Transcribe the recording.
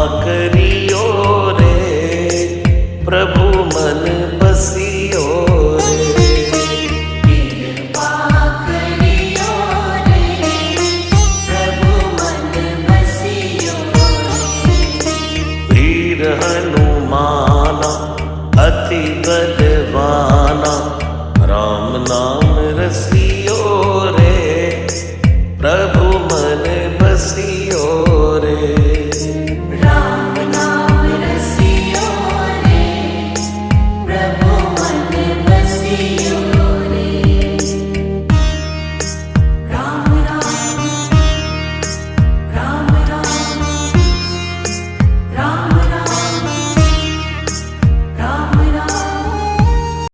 करियो रे, प्रभु मन बसियो रे। कृपा करियो रे, प्रभु मन बसियो रे। वीर हनुमाना अति बलवाना, राम नाम रसिया